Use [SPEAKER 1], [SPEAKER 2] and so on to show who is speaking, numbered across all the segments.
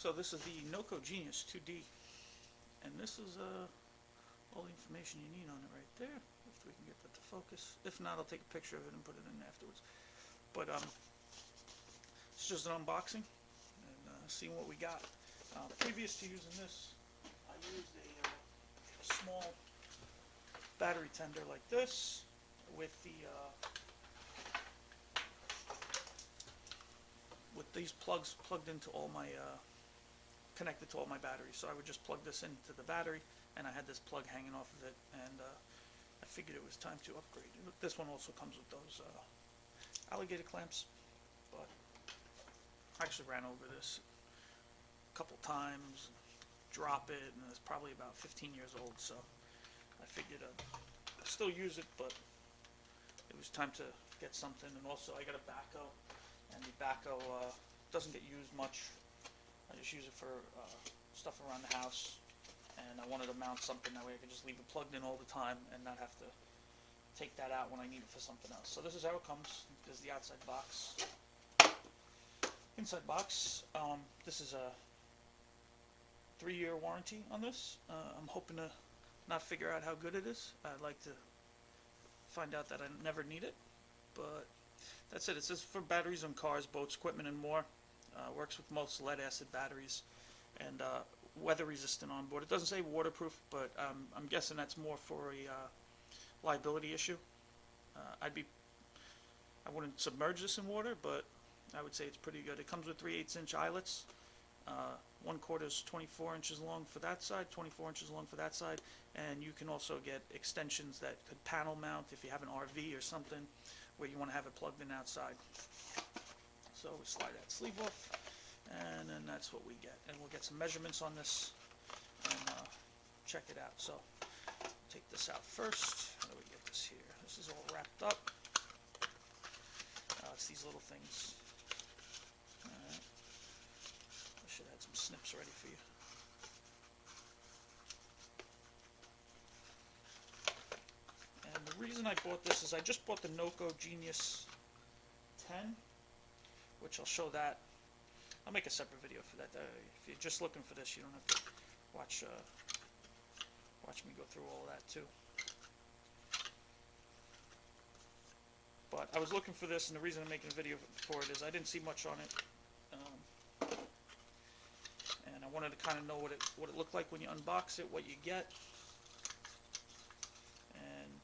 [SPEAKER 1] So this is the Noco Genius 2D, and this is all the information you need on it right there. If we can get that to focus. If not, I'll take a picture of it and put it in afterwards. But it's just an unboxing and seeing what we got. Previous to using this, I used a small battery tender like this with these plugs plugged into all my connected to all my batteries. So I would just plug this into the battery, and I had this plug hanging off of it, and I figured it was time to upgrade. This one also comes with those alligator clamps, but I actually ran over this a couple times, drop it, and it's probably about 15 years old, so I figured I'd still use it, but it was time to get something. And also I got a backhoe, and the backhoe doesn't get used much. I just use it for stuff around the house, and I wanted to mount something that way I could just leave it plugged in all the time and not have to take that out when I need it for something else. So this is how it comes. This is the outside box. Inside box, this is a 3-year warranty on this. I'm hoping to not figure out how good it is. I'd like to find out that I never need it, but that's it. It says for batteries on cars, boats, equipment, and more. Works with most lead acid batteries, and weather resistant on board. It doesn't say waterproof, but I'm guessing that's more for a liability issue. I wouldn't submerge this in water, but I would say it's pretty good. It comes with 3/8 inch eyelets. 1/4 is 24 inches long for that side, 24 inches long for that side, and you can also get extensions that could panel mount if you have an RV or something where you want to have it plugged in outside. So we slide that sleeve off, and then that's what we get. And we'll get some measurements on this and check it out. So take this out first. How do we get this here? This is all wrapped up. It's these little things. Alright. I should have some snips ready for you. And the reason I bought this is I just bought the Noco Genius 10, which I'll show that. I'll make a separate video for that. If you're just looking for this, you don't have to watch me go through all of that too. But I was looking for this, and the reason I'm making a video for it is I didn't see much on it, and I wanted to kind of know what it looked like when you unbox it, what you get, and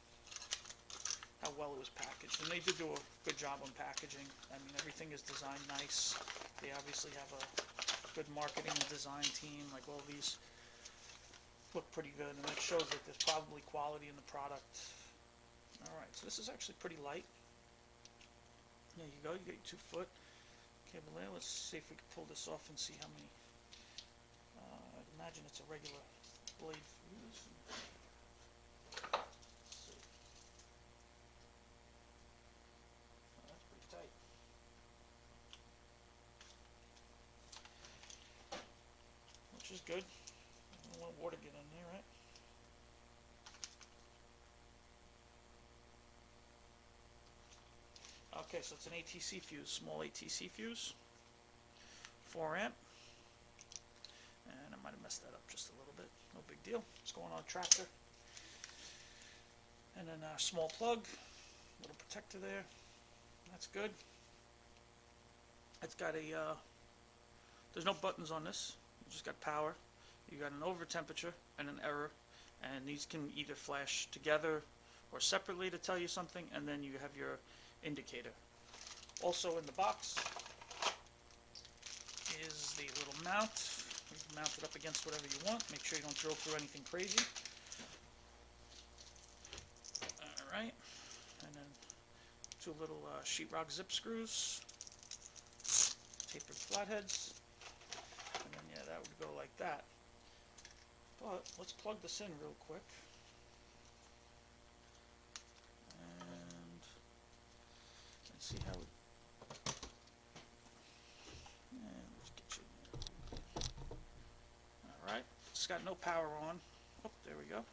[SPEAKER 1] how well it was packaged. And they did do a good job on packaging. I mean, everything is designed nice. They obviously have a good marketing and design team. Like, all these look pretty good, and it shows that there's probably quality in the product. Alright, so this is actually pretty light. There you go, you got your 2-foot cable there. Let's see if we can pull this off and see how many. I'd imagine it's a regular blade fuse. Let's see. Oh, that's pretty tight. Which is good. I don't want water to get in there, right? Okay, so it's an ATC fuse, small ATC fuse, 4 amp, and I might have messed that up just a little bit, no big deal. It's going on a tractor, and then a small plug, little protector there, that's good. It's got there's no buttons on this, you just got power, you got an over temperature and an error, and these can either flash together or separately to tell you something, and then you have your indicator. Also in the box is the little mount. You can mount it up against whatever you want. Make sure you don't drill through anything crazy. Alright, and then 2 little sheetrock zip screws, tapered flatheads, and then yeah, that would go like that. But let's plug this in real quick. See how it. Let's get you in there. Alright, it's got no power on. Oh, there we go.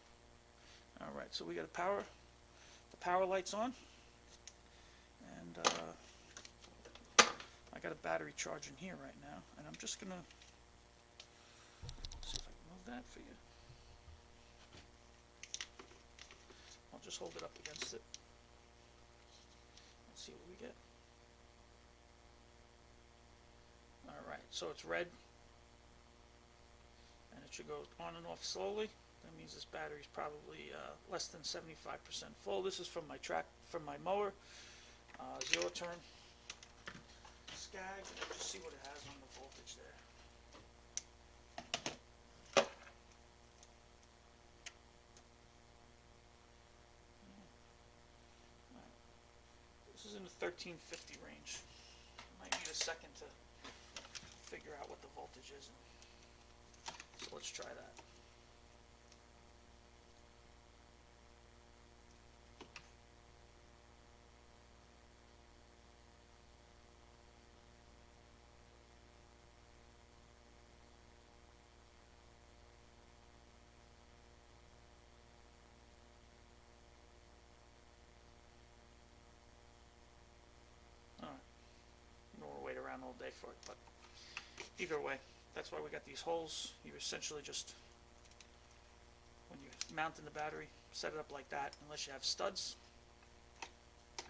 [SPEAKER 1] Alright, so we got the power lights on, and I got a battery charging here right now, and I'm just gonna that for you. I'll just hold it up against it. Let's see what we get. Alright, so it's red. And it should go on and off slowly. That means this battery is probably less than 75% full. This is from my mower. Zero turn. Skag. Just see what it has on the voltage there. This is in the 1350 range. Might need a second to figure out what the voltage is. So let's try that. Wait around all day for it, but either way, that's why we got these holes. You essentially just, when you're mounting the battery, set it up like that, unless you have studs.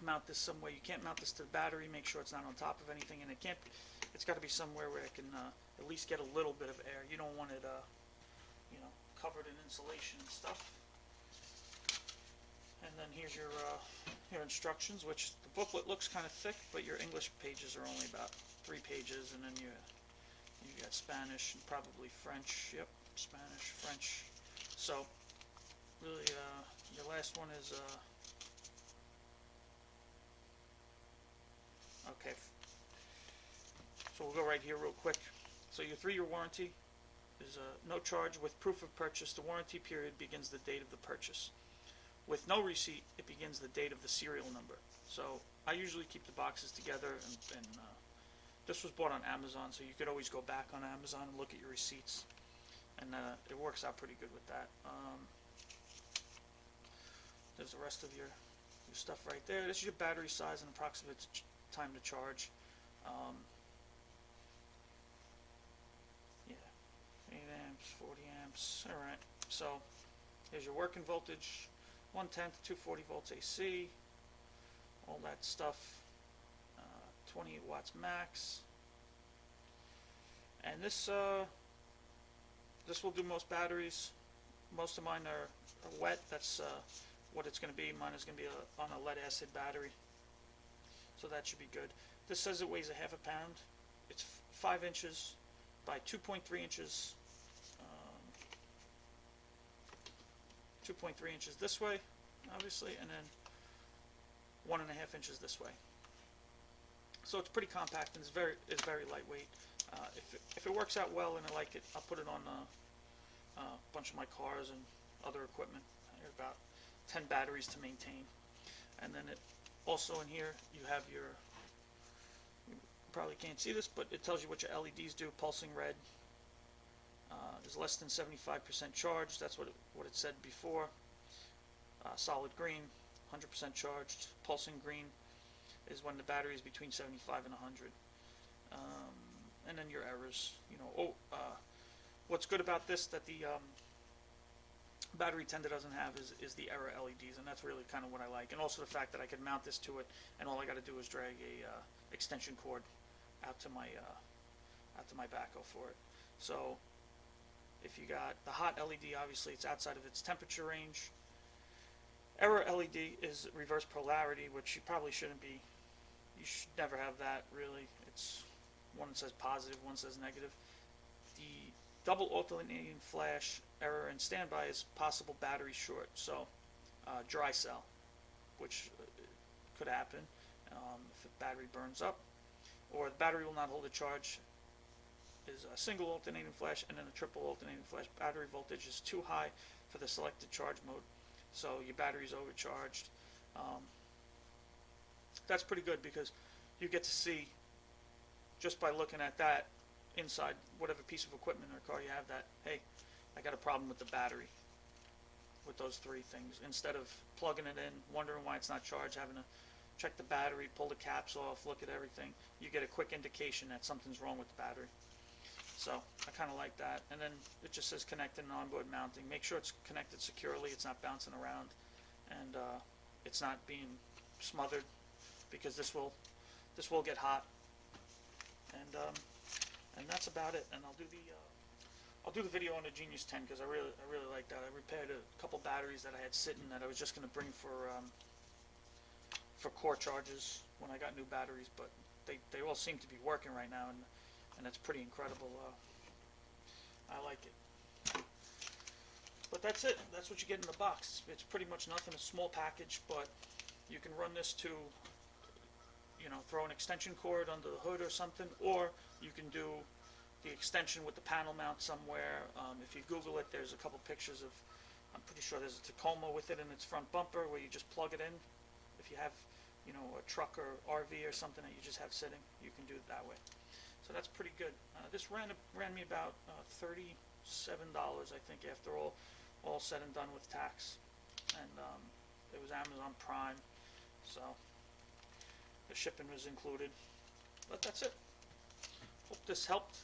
[SPEAKER 1] Mount this somewhere. You can't mount this to the battery. Make sure it's not on top of anything, and it's got to be somewhere where it can at least get a little bit of air. You don't want it, covered in insulation and stuff. And then here's your instructions, which the booklet looks kind of thick, but your English pages are only about 3 pages, and then you got Spanish and probably French. Yep, Spanish, French. So really, your last one is okay. So we'll go right here real quick. So your 3-year warranty is no charge with proof of purchase. The warranty period begins the date of the purchase. With no receipt, it begins the date of the serial number. So I usually keep the boxes together, and this was bought on Amazon, so you could always go back on Amazon and look at your receipts, and it works out pretty good with that. There's the rest of your stuff right there. This is your battery size and approximate time to charge. Yeah, 8 amps, 40 amps. All right. So here's your working voltage. 110 to 240 volts AC, all that stuff, 28 watts max, and this will do most batteries. Most of mine are wet. That's what it's going to be. Mine is going to be on a lead acid battery, so that should be good. This says it weighs a ½ pound. It's 5 inches by 2.3 inches. 2.3 inches this way, obviously, and then 1.5 inches this way. So it's pretty compact, and it's very lightweight. If it works out well and I like it, I'll put it on a bunch of my cars and other equipment. There's about 10 batteries to maintain, and then it also in here you have your. You probably can't see this, but it tells you what your LEDs do. Pulsing red is less than 75% charged. That's what it said before. Solid green, 100% charged. Pulsing green is when the battery is between 75 and 100. And then your errors. What's good about this that the battery tender doesn't have is the error LEDs, and that's really kind of what I like. And also the fact that I could mount this to it, and all I got to do is drag a extension cord out to my backhoe for it. So if you got the hot LED, obviously it's outside of its temperature range. Error LED is reverse polarity, which you probably shouldn't be. You should never have that, really. It's one says positive, one says negative. The double alternating flash error in standby is possible battery short, so dry cell, which could happen if the battery burns up, or the battery will not hold a charge. Is a single alternating flash, and then a triple alternating flash. Battery voltage is too high for the selected charge mode, so your battery is overcharged. That's pretty good because you get to see, just by looking at that inside whatever piece of equipment or car you have, that hey, I got a problem with the battery with those 3 things. Instead of plugging it in, wondering why it's not charged, having to check the battery, pull the caps off, look at everything, you get a quick indication that something's wrong with the battery. So I kind of like that. And then it just says connected and onboard mounting. Make sure it's connected securely. It's not bouncing around, and it's not being smothered, because this will get hot. And that's about it. And I'll do the video on the Genius 10 because I really like that. I repaired a couple batteries that I had sitting that I was just going to bring for core charges when I got new batteries, but they all seem to be working right now, and that's pretty incredible. I like it. But that's it. That's what you get in the box. It's pretty much nothing. A small package, but you can run this to, throw an extension cord under the hood or something, or you can do the extension with the panel mount somewhere. If you Google it, there's a couple pictures of, I'm pretty sure there's a Tacoma with it in its front bumper where you just plug it in. If you have, a truck or RV or something that you just have sitting, you can do it that way. So that's pretty good. This ran me about $37, I think, after all said and done with tax. And it was Amazon Prime, so the shipping was included. But that's it. Hope this helped.